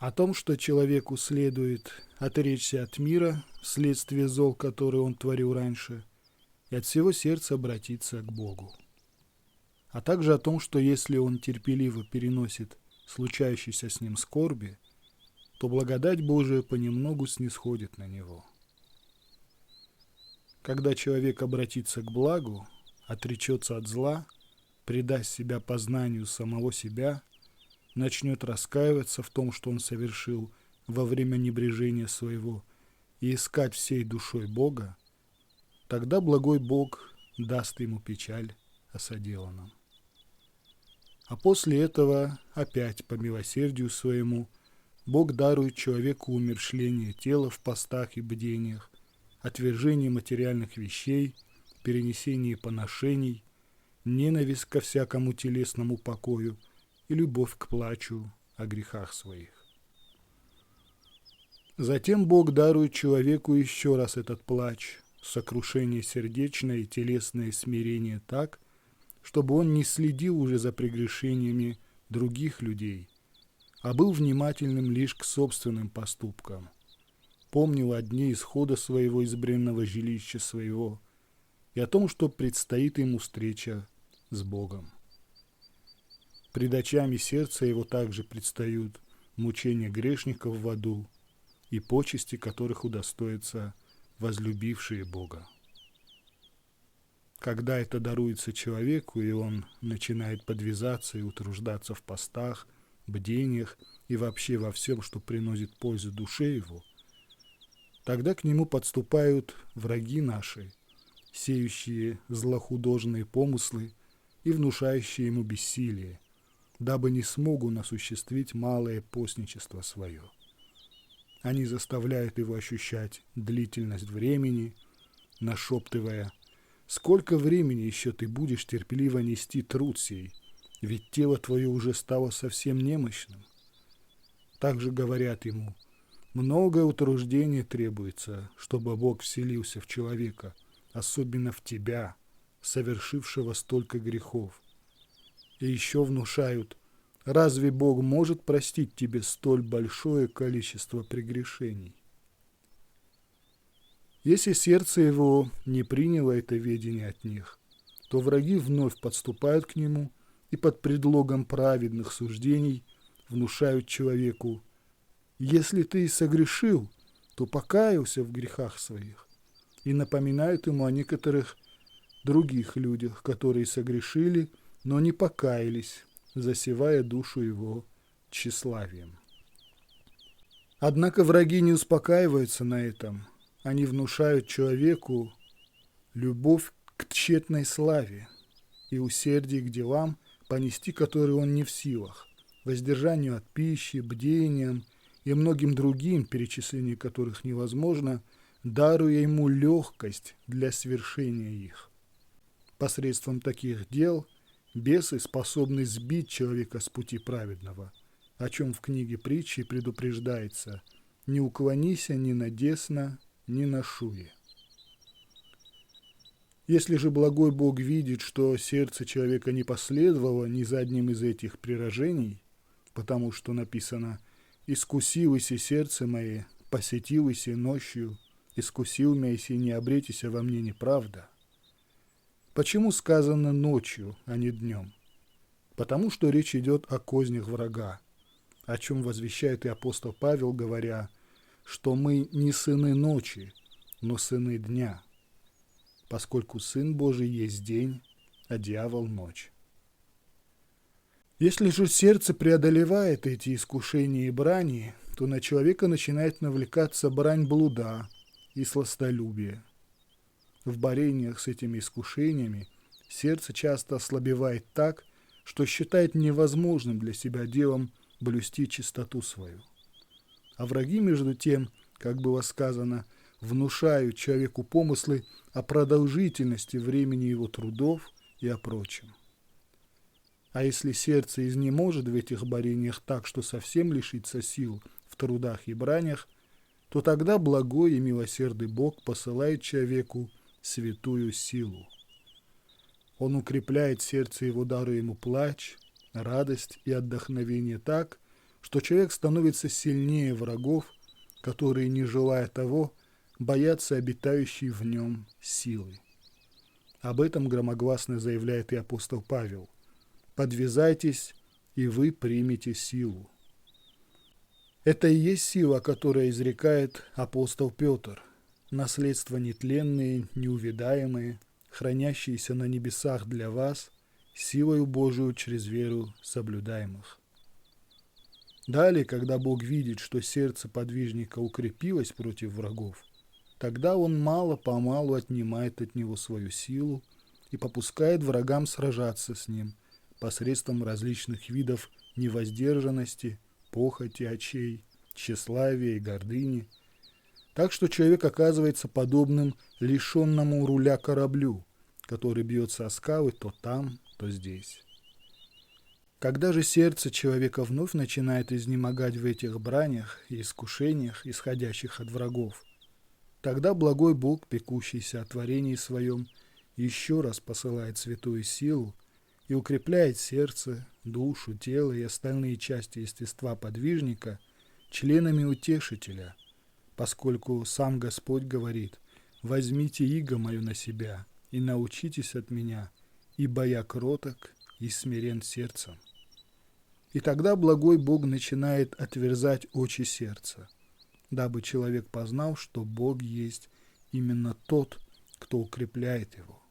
О том, что человеку следует отречься от мира вследствие зол, которые он творил раньше, и от всего сердца обратиться к Богу. А также о том, что если он терпеливо переносит случающиеся с ним скорби, то благодать Божия понемногу снисходит на него. Когда человек обратится к благу, отречется от зла, предаст себя познанию самого себя, начнет раскаиваться в том, что он совершил во время небрежения своего, и искать всей душой Бога, тогда благой Бог даст ему печаль о соделанном. А после этого, опять по милосердию своему, Бог дарует человеку умерщвление тела в постах и бдениях, отвержение материальных вещей, перенесение поношений, ненависть ко всякому телесному покою и любовь к плачу о грехах своих. Затем Бог дарует человеку еще раз этот плач, сокрушение сердечное и телесное смирение так, чтобы он не следил уже за прегрешениями других людей, а был внимательным лишь к собственным поступкам, помнил о дне исхода своего из бренного жилища своего и о том, что предстоит ему встреча с Богом. Пред очами сердца его также предстают мучения грешников в аду и почести, которых удостоятся возлюбившие Бога. Когда это даруется человеку, и он начинает подвязаться и утруждаться в постах, бдениях и вообще во всем, что приносит пользу душе его, тогда к нему подступают враги наши, сеющие злохудожные помыслы и внушающие ему бессилие, дабы не смог он осуществить малое постничество свое. Они заставляют его ощущать длительность времени, нашептывая: «Сколько времени еще ты будешь терпеливо нести труд сей, ведь тело твое уже стало совсем немощным?» Также говорят ему: «Многое утруждение требуется, чтобы Бог вселился в человека, особенно в тебя, совершившего столько грехов». И еще внушают: «Разве Бог может простить тебе столь большое количество прегрешений?» Если сердце его не приняло это ведение от них, то враги вновь подступают к нему и под предлогом праведных суждений внушают человеку: «Если ты и согрешил, то покаялся в грехах своих», и напоминают ему о некоторых других людях, которые согрешили, но не покаялись, засевая душу его тщеславием. Однако враги не успокаиваются на этом. Они внушают человеку любовь к тщетной славе и усердие к делам, понести которые он не в силах, воздержанию от пищи, бдениям и многим другим, перечисление которых невозможно, даруя ему легкость для свершения их. Посредством таких дел бесы способны сбить человека с пути праведного, о чем в книге притчи предупреждается: «Не уклонися ни на десно, ни на шуе». Если же благой Бог видит, что сердце человека не последовало ни за одним из этих приражений, потому что написано: «Искусилося сердце мое, посетилося ночью, искусил меня, если не обретися во мне неправда». Почему сказано ночью, а не днем? Потому что речь идет о кознях врага, о чем возвещает и апостол Павел, говоря, что мы не сыны ночи, но сыны дня, поскольку Сын Божий есть день, а дьявол — ночь. Если же сердце преодолевает эти искушения и брани, то на человека начинает навлекаться брань блуда и сластолюбие. В борениях с этими искушениями сердце часто ослабевает так, что считает невозможным для себя делом блюсти чистоту свою. А враги, между тем, как было сказано, внушают человеку помыслы о продолжительности времени его трудов и о прочем. А если сердце изнеможет в этих борениях так, что совсем лишится сил в трудах и бранях, то тогда благой и милосердный Бог посылает человеку святую силу. Он укрепляет сердце его, даруя ему плач, радость и отдохновение так, что человек становится сильнее врагов, которые, не желая того, боятся обитающей в нем силы. Об этом громогласно заявляет и апостол Павел. «Подвязайтесь, и вы примете силу». Это и есть сила, которая изрекает апостол Петр. Наследство нетленные, неувядаемые, хранящиеся на небесах для вас, силою Божию через веру соблюдаемых. Далее, когда Бог видит, что сердце подвижника укрепилось против врагов, тогда он мало-помалу отнимает от него свою силу и попускает врагам сражаться с ним посредством различных видов невоздержанности, похоти очей, тщеславия и гордыни, так что человек оказывается подобным лишенному руля кораблю, который бьется о скалы то там, то здесь. Когда же сердце человека вновь начинает изнемогать в этих бранях и искушениях, исходящих от врагов, тогда благой Бог, пекущийся о творении своем, еще раз посылает святую силу и укрепляет сердце, душу, тело и остальные части естества подвижника членами утешителя, поскольку сам Господь говорит: «Возьмите иго мое на себя и научитесь от меня, ибо я кроток и смирен сердцем». И тогда благой Бог начинает отверзать очи сердца, дабы человек познал, что Бог есть именно тот, кто укрепляет его.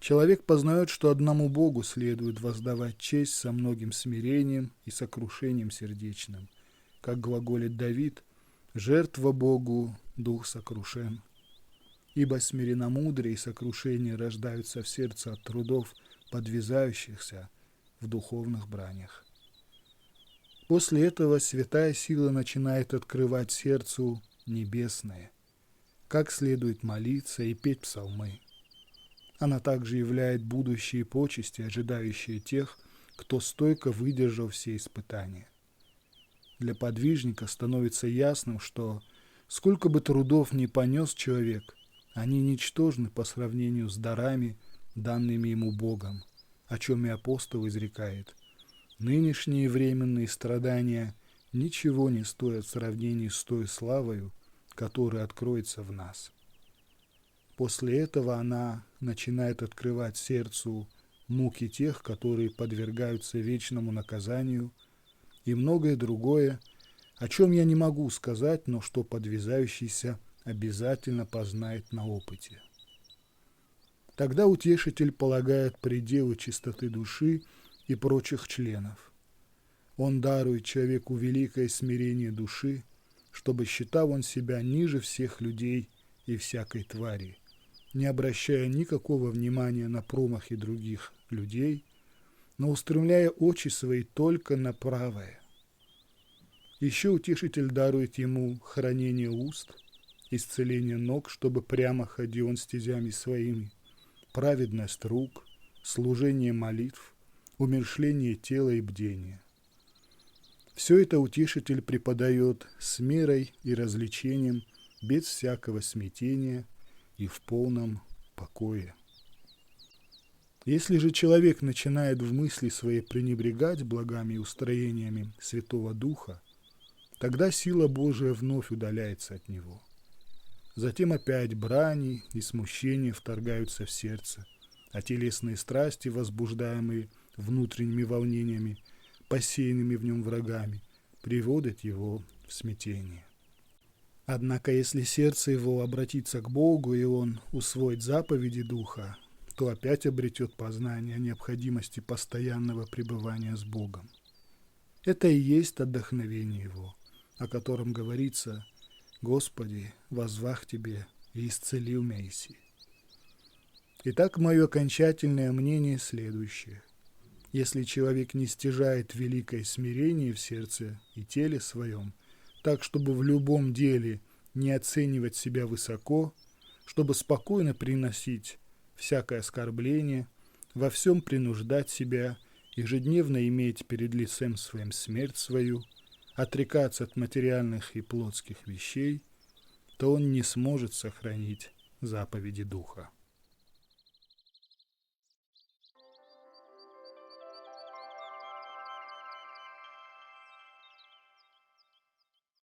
Человек познает, что одному Богу следует воздавать честь со многим смирением и сокрушением сердечным, как глаголит Давид: «Жертва Богу, дух сокрушен». Ибо смиренномудрие и сокрушение рождаются в сердце от трудов, подвязающихся в духовных бранях. После этого святая сила начинает открывать сердцу небесное, как следует молиться и петь псалмы. Она также являет будущие почести, ожидающие тех, кто стойко выдержал все испытания. Для подвижника становится ясным, что сколько бы трудов ни понес человек, они ничтожны по сравнению с дарами, данными ему Богом, о чем и апостол изрекает: «Нынешние временные страдания ничего не стоят в сравнении с той славою, которая откроется в нас». После этого она начинает открывать сердцу муки тех, которые подвергаются вечному наказанию, и многое другое, о чем я не могу сказать, но что подвязающийся обязательно познает на опыте. Тогда утешитель полагает пределы чистоты души и прочих членов. Он дарует человеку великое смирение души, чтобы считал он себя ниже всех людей и всякой твари, не обращая никакого внимания на промахи других людей, но устремляя очи свои только на правое. Еще утешитель дарует ему хранение уст, исцеление ног, чтобы прямо ходил он стезями своими, праведность рук, служение молитв, умерщвление тела и бдение. Все это утешитель преподает с мерой и развлечением, без всякого смятения и в полном покое. Если же человек начинает в мысли своей пренебрегать благами и устроениями Святого Духа, тогда сила Божия вновь удаляется от него. Затем опять брани и смущения вторгаются в сердце, а телесные страсти, возбуждаемые внутренними волнениями, посеянными в нем врагами, приводят его в смятение. Однако, если сердце его обратится к Богу, и он усвоит заповеди Духа, то опять обретет познание о необходимости постоянного пребывания с Богом. Это и есть отдохновение его, о котором говорится: «Господи, воззвах Тебе и исцелил Моисей». Итак, мое окончательное мнение следующее. Если человек не стяжает великое смирение в сердце и теле своем, так, чтобы в любом деле не оценивать себя высоко, чтобы спокойно приносить всякое оскорбление, во всем принуждать себя, ежедневно иметь перед лицем своим смерть свою, отрекаться от материальных и плотских вещей, то он не сможет сохранить заповеди Духа.